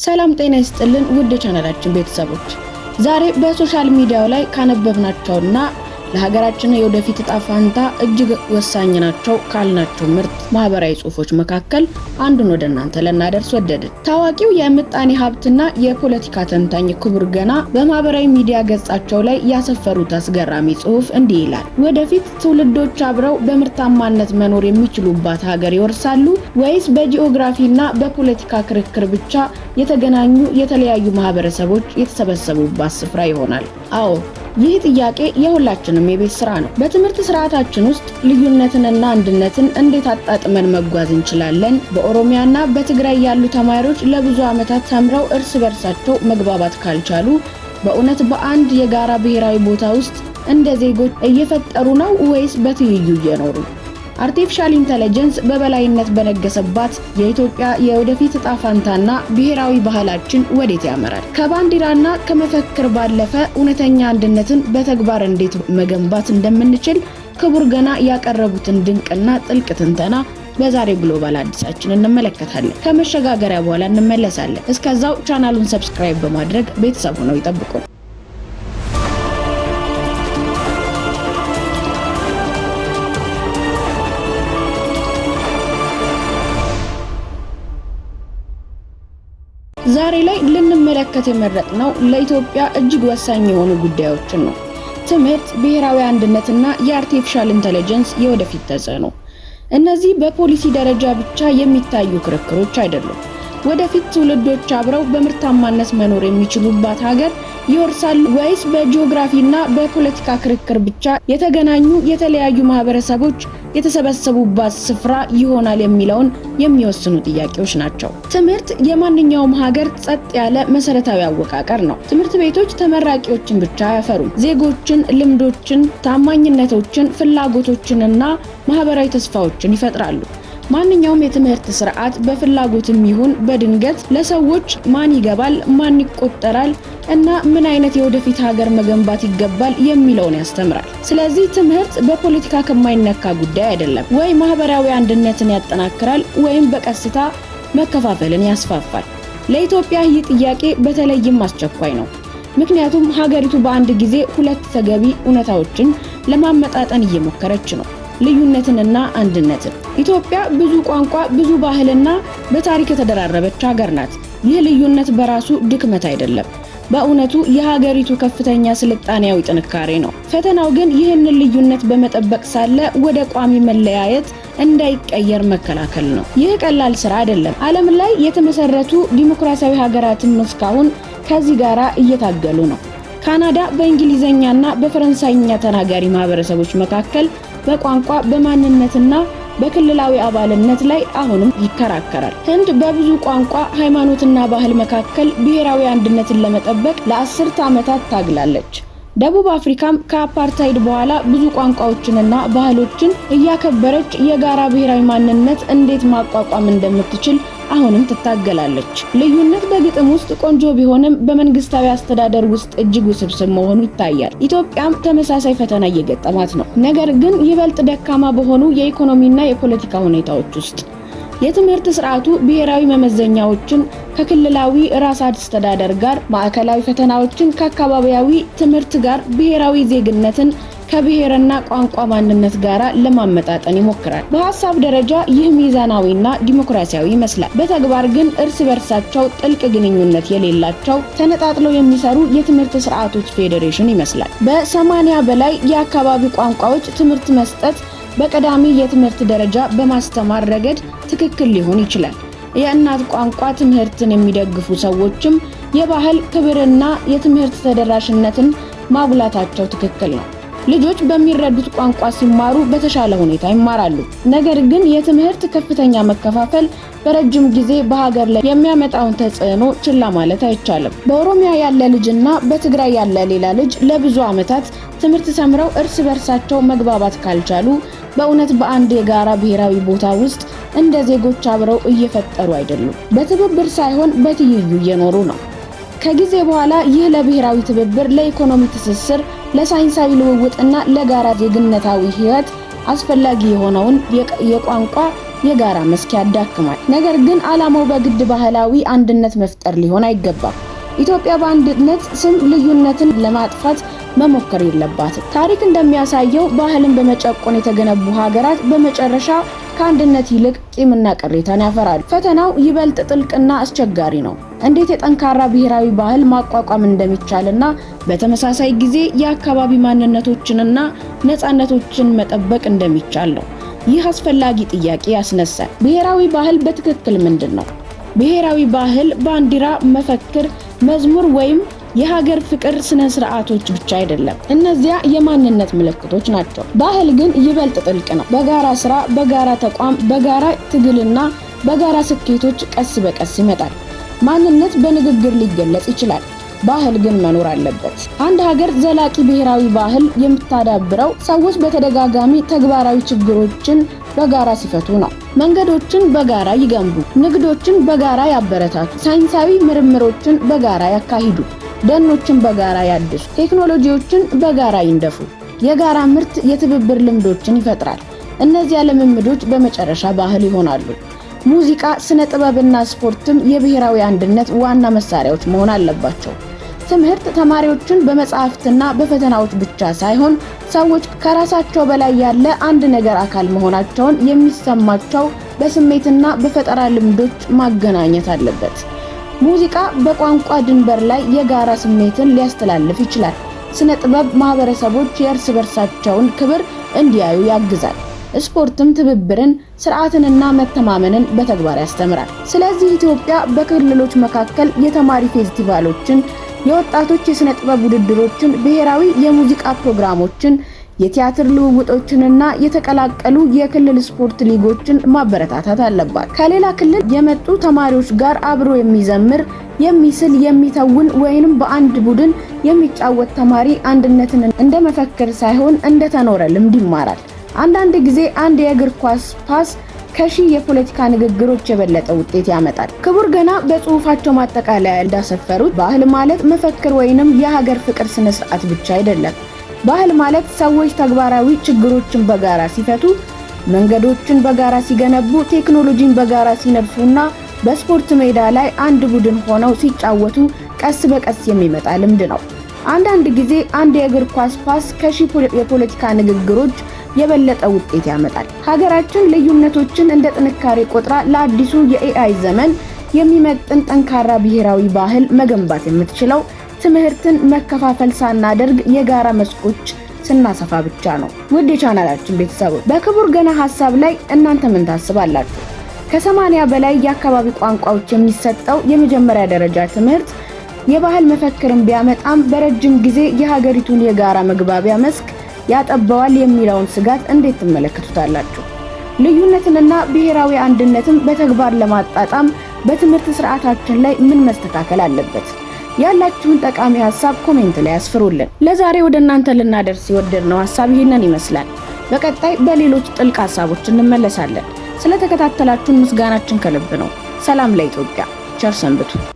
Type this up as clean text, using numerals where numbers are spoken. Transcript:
ሰላም ጤና ይስጥልን ውድ ቻናላችን ቤተሰቦች ዛሬ በሶሻል ሚዲያው ላይ ካነበብናቸውና ለሀገራችን የወደፊት ዕጣ ፈንታ እጅግ ወሳኝ ናቸው ካልናቸው ምርጥ ማህበራዊ ጽሁፎች መካከል አንዱን ወደ እናንተ ለናደርስ ወደድን። ታዋቂው የምጣኔ ሀብትና የፖለቲካ ተንታኝ ክቡር ገና በማህበራዊ ሚዲያ ገጻቸው ላይ ያሰፈሩት አስገራሚ ጽሁፍ እንዲህ ይላል። ወደፊት ትውልዶች አብረው በምርታማነት መኖር የሚችሉባት ሀገር ይወርሳሉ ወይስ በጂኦግራፊና በፖለቲካ ክርክር ብቻ የተገናኙ የተለያዩ ማህበረሰቦች የተሰበሰቡባት ስፍራ ይሆናል? አዎ ይህ ጥያቄ የሁላችንም የቤት ስራ ነው። በትምህርት ስርዓታችን ውስጥ ልዩነትንና አንድነትን እንዴት አጣጥመን መጓዝ እንችላለን? በኦሮሚያና በትግራይ ያሉ ተማሪዎች ለብዙ ዓመታት ተምረው እርስ በርሳቸው መግባባት ካልቻሉ በእውነት በአንድ የጋራ ብሔራዊ ቦታ ውስጥ እንደ ዜጎች እየፈጠሩ ነው ወይስ በትይዩ እየኖሩ? አርቲፊሻል ኢንተለጀንስ በበላይነት በነገሰባት የኢትዮጵያ የወደፊት ዕጣ ፈንታና ብሔራዊ ባህላችን ወዴት ያመራል? ከባንዲራና ከመፈክር ባለፈ እውነተኛ አንድነትን በተግባር እንዴት መገንባት እንደምንችል ክቡር ገና ያቀረቡትን ድንቅና ጥልቅ ትንተና በዛሬ ግሎባል አዲሳችን እንመለከታለን። ከመሸጋገሪያ በኋላ እንመለሳለን። እስከዛው ቻናሉን ሰብስክራይብ በማድረግ ቤተሰብ ሆነው ይጠብቁን። ዛሬ ላይ ልንመለከት የመረጥነው ለኢትዮጵያ እጅግ ወሳኝ የሆኑ ጉዳዮችን ነው። ትምህርት፣ ብሔራዊ አንድነትና የአርቲፊሻል ኢንተለጀንስ የወደፊት ተጽዕኖ። እነዚህ በፖሊሲ ደረጃ ብቻ የሚታዩ ክርክሮች አይደሉም። ወደፊት ትውልዶች አብረው በምርታማነት መኖር የሚችሉባት ሀገር ይወርሳሉ ወይስ በጂኦግራፊና በፖለቲካ ክርክር ብቻ የተገናኙ የተለያዩ ማህበረሰቦች የተሰበሰቡባት ስፍራ ይሆናል የሚለውን የሚወስኑ ጥያቄዎች ናቸው። ትምህርት የማንኛውም ሀገር ጸጥ ያለ መሰረታዊ አወቃቀር ነው። ትምህርት ቤቶች ተመራቂዎችን ብቻ አያፈሩም። ዜጎችን፣ ልምዶችን፣ ታማኝነቶችን፣ ፍላጎቶችንና ማህበራዊ ተስፋዎችን ይፈጥራሉ። ማንኛውም የትምህርት ስርዓት በፍላጎትም ይሁን በድንገት ለሰዎች ማን ይገባል፣ ማን ይቆጠራል እና ምን አይነት የወደፊት ሀገር መገንባት ይገባል የሚለውን ያስተምራል። ስለዚህ ትምህርት በፖለቲካ ከማይነካ ጉዳይ አይደለም። ወይ ማህበራዊ አንድነትን ያጠናክራል ወይም በቀስታ መከፋፈልን ያስፋፋል። ለኢትዮጵያ ይህ ጥያቄ በተለይም አስቸኳይ ነው። ምክንያቱም ሀገሪቱ በአንድ ጊዜ ሁለት ተገቢ እውነታዎችን ለማመጣጠን እየሞከረች ነው። ልዩነትንና አንድነትን። ኢትዮጵያ ብዙ ቋንቋ፣ ብዙ ባህልና በታሪክ የተደራረበች ሀገር ናት። ይህ ልዩነት በራሱ ድክመት አይደለም። በእውነቱ የሀገሪቱ ከፍተኛ ስልጣኔያዊ ጥንካሬ ነው። ፈተናው ግን ይህንን ልዩነት በመጠበቅ ሳለ ወደ ቋሚ መለያየት እንዳይቀየር መከላከል ነው። ይህ ቀላል ስራ አይደለም። ዓለም ላይ የተመሰረቱ ዲሞክራሲያዊ ሀገራትም እስካሁን ከዚህ ጋራ እየታገሉ ነው። ካናዳ በእንግሊዘኛና በፈረንሳይኛ ተናጋሪ ማህበረሰቦች መካከል በቋንቋ በማንነትና በክልላዊ አባልነት ላይ አሁንም ይከራከራል። ህንድ በብዙ ቋንቋ፣ ሃይማኖትና ባህል መካከል ብሔራዊ አንድነትን ለመጠበቅ ለአስርተ ዓመታት ታግላለች። ደቡብ አፍሪካም ከአፓርታይድ በኋላ ብዙ ቋንቋዎችንና ባህሎችን እያከበረች የጋራ ብሔራዊ ማንነት እንዴት ማቋቋም እንደምትችል አሁንም ትታገላለች። ልዩነት በግጥም ውስጥ ቆንጆ ቢሆንም በመንግስታዊ አስተዳደር ውስጥ እጅግ ውስብስብ መሆኑ ይታያል። ኢትዮጵያም ተመሳሳይ ፈተና እየገጠማት ነው። ነገር ግን ይበልጥ ደካማ በሆኑ የኢኮኖሚና የፖለቲካ ሁኔታዎች ውስጥ የትምህርት ስርዓቱ ብሔራዊ መመዘኛዎችን ከክልላዊ ራስ አስተዳደር ጋር፣ ማዕከላዊ ፈተናዎችን ከአካባቢያዊ ትምህርት ጋር፣ ብሔራዊ ዜግነትን ከብሔርና ቋንቋ ማንነት ጋር ለማመጣጠን ይሞክራል። በሐሳብ ደረጃ ይህ ሚዛናዊና ዲሞክራሲያዊ ይመስላል። በተግባር ግን እርስ በርሳቸው ጥልቅ ግንኙነት የሌላቸው ተነጣጥለው የሚሰሩ የትምህርት ስርዓቶች ፌዴሬሽን ይመስላል። በ80 በላይ የአካባቢ ቋንቋዎች ትምህርት መስጠት በቀዳሚ የትምህርት ደረጃ በማስተማር ረገድ ትክክል ሊሆን ይችላል። የእናት ቋንቋ ትምህርትን የሚደግፉ ሰዎችም የባህል ክብርና የትምህርት ተደራሽነትን ማጉላታቸው ትክክል ነው። ልጆች በሚረዱት ቋንቋ ሲማሩ በተሻለ ሁኔታ ይማራሉ። ነገር ግን የትምህርት ከፍተኛ መከፋፈል በረጅም ጊዜ በሀገር ላይ የሚያመጣውን ተጽዕኖ ችላ ማለት አይቻልም። በኦሮሚያ ያለ ልጅና በትግራይ ያለ ሌላ ልጅ ለብዙ ዓመታት ትምህርት ተምረው እርስ በርሳቸው መግባባት ካልቻሉ በእውነት በአንድ የጋራ ብሔራዊ ቦታ ውስጥ እንደ ዜጎች አብረው እየፈጠሩ አይደሉም። በትብብር ሳይሆን በትይዩ እየኖሩ ነው። ከጊዜ በኋላ ይህ ለብሔራዊ ትብብር፣ ለኢኮኖሚ ትስስር፣ ለሳይንሳዊ ልውውጥና ለጋራ ዜግነታዊ ህይወት አስፈላጊ የሆነውን የቋንቋ የጋራ መስክ ያዳክማል። ነገር ግን ዓላማው በግድ ባህላዊ አንድነት መፍጠር ሊሆን አይገባም። ኢትዮጵያ በአንድነት ስም ልዩነትን ለማጥፋት መሞከር የለባትም። ታሪክ እንደሚያሳየው ባህልን በመጨቆን የተገነቡ ሀገራት በመጨረሻ ከአንድነት ይልቅ ቂምና ቅሬታን ያፈራሉ። ፈተናው ይበልጥ ጥልቅና አስቸጋሪ ነው። እንዴት የጠንካራ ብሔራዊ ባህል ማቋቋም እንደሚቻልና በተመሳሳይ ጊዜ የአካባቢ ማንነቶችንና ነፃነቶችን መጠበቅ እንደሚቻል ነው። ይህ አስፈላጊ ጥያቄ ያስነሳል። ብሔራዊ ባህል በትክክል ምንድን ነው? ብሔራዊ ባህል ባንዲራ፣ መፈክር፣ መዝሙር ወይም የሀገር ፍቅር ስነ ስርዓቶች ብቻ አይደለም። እነዚያ የማንነት ምልክቶች ናቸው። ባህል ግን ይበልጥ ጥልቅ ነው። በጋራ ስራ፣ በጋራ ተቋም፣ በጋራ ትግልና በጋራ ስኬቶች ቀስ በቀስ ይመጣል። ማንነት በንግግር ሊገለጽ ይችላል። ባህል ግን መኖር አለበት። አንድ ሀገር ዘላቂ ብሔራዊ ባህል የምታዳብረው ሰዎች በተደጋጋሚ ተግባራዊ ችግሮችን በጋራ ሲፈቱ ነው። መንገዶችን በጋራ ይገንቡ፣ ንግዶችን በጋራ ያበረታቱ፣ ሳይንሳዊ ምርምሮችን በጋራ ያካሂዱ፣ ደኖችን በጋራ ያድሱ፣ ቴክኖሎጂዎችን በጋራ ይንደፉ። የጋራ ምርት የትብብር ልምዶችን ይፈጥራል። እነዚያ ልምምዶች በመጨረሻ ባህል ይሆናሉ። ሙዚቃ፣ ስነ ጥበብና ስፖርትም የብሔራዊ አንድነት ዋና መሳሪያዎች መሆን አለባቸው። ትምህርት ተማሪዎችን በመጻሕፍትና በፈተናዎች ብቻ ሳይሆን ሰዎች ከራሳቸው በላይ ያለ አንድ ነገር አካል መሆናቸውን የሚሰማቸው በስሜትና በፈጠራ ልምዶች ማገናኘት አለበት። ሙዚቃ በቋንቋ ድንበር ላይ የጋራ ስሜትን ሊያስተላልፍ ይችላል። ስነ ጥበብ ማህበረሰቦች የእርስ በርሳቸውን ክብር እንዲያዩ ያግዛል። ስፖርትም ትብብርን፣ ስርዓትንና መተማመንን በተግባር ያስተምራል። ስለዚህ ኢትዮጵያ በክልሎች መካከል የተማሪ ፌስቲቫሎችን፣ የወጣቶች የስነ ጥበብ ውድድሮችን፣ ብሔራዊ የሙዚቃ ፕሮግራሞችን፣ የቲያትር ልውውጦችንና የተቀላቀሉ የክልል ስፖርት ሊጎችን ማበረታታት አለባት። ከሌላ ክልል የመጡ ተማሪዎች ጋር አብሮ የሚዘምር፣ የሚስል፣ የሚተውን ወይንም በአንድ ቡድን የሚጫወት ተማሪ አንድነትን እንደ መፈክር ሳይሆን እንደ ተኖረ ልምድ ይማራል። አንዳንድ ጊዜ አንድ የእግር ኳስ ፓስ ከሺህ የፖለቲካ ንግግሮች የበለጠ ውጤት ያመጣል። ክቡር ገና በጽሁፋቸው ማጠቃለያ እንዳሰፈሩት ባህል ማለት መፈክር ወይንም የሀገር ፍቅር ስነ ስርዓት ብቻ አይደለም። ባህል ማለት ሰዎች ተግባራዊ ችግሮችን በጋራ ሲፈቱ፣ መንገዶችን በጋራ ሲገነቡ፣ ቴክኖሎጂን በጋራ ሲነድፉና በስፖርት ሜዳ ላይ አንድ ቡድን ሆነው ሲጫወቱ ቀስ በቀስ የሚመጣ ልምድ ነው። አንዳንድ ጊዜ አንድ የእግር ኳስ ፓስ ከሺህ የፖለቲካ ንግግሮች የበለጠ ውጤት ያመጣል። ሀገራችን ልዩነቶችን እንደ ጥንካሬ ቆጥራ ለአዲሱ የኤአይ ዘመን የሚመጥን ጠንካራ ብሔራዊ ባህል መገንባት የምትችለው ትምህርትን መከፋፈል ሳናደርግ የጋራ መስኮች ስናሰፋ ብቻ ነው። ውድ የቻናላችን ቤተሰቦች በክቡር ገና ሐሳብ ላይ እናንተ ምን ታስባላችሁ? ከ80 በላይ የአካባቢ ቋንቋዎች የሚሰጠው የመጀመሪያ ደረጃ ትምህርት የባህል መፈክርን ቢያመጣም በረጅም ጊዜ የሀገሪቱን የጋራ መግባቢያ መስክ ያጠባዋል የሚለውን ስጋት እንዴት ትመለከቱታላችሁ? ልዩነትንና ብሔራዊ አንድነትን በተግባር ለማጣጣም በትምህርት ስርዓታችን ላይ ምን መስተካከል አለበት? ያላችሁን ጠቃሚ ሐሳብ ኮሜንት ላይ አስፍሩልን። ለዛሬ ወደ እናንተ ልናደርስ የወደድነው ሐሳብ ይሄንን ይመስላል። በቀጣይ በሌሎች ጥልቅ ሐሳቦች እንመለሳለን። ስለተከታተላችሁን ምስጋናችን ከልብ ነው። ሰላም ለኢትዮጵያ። ቸር ሰንብቱ።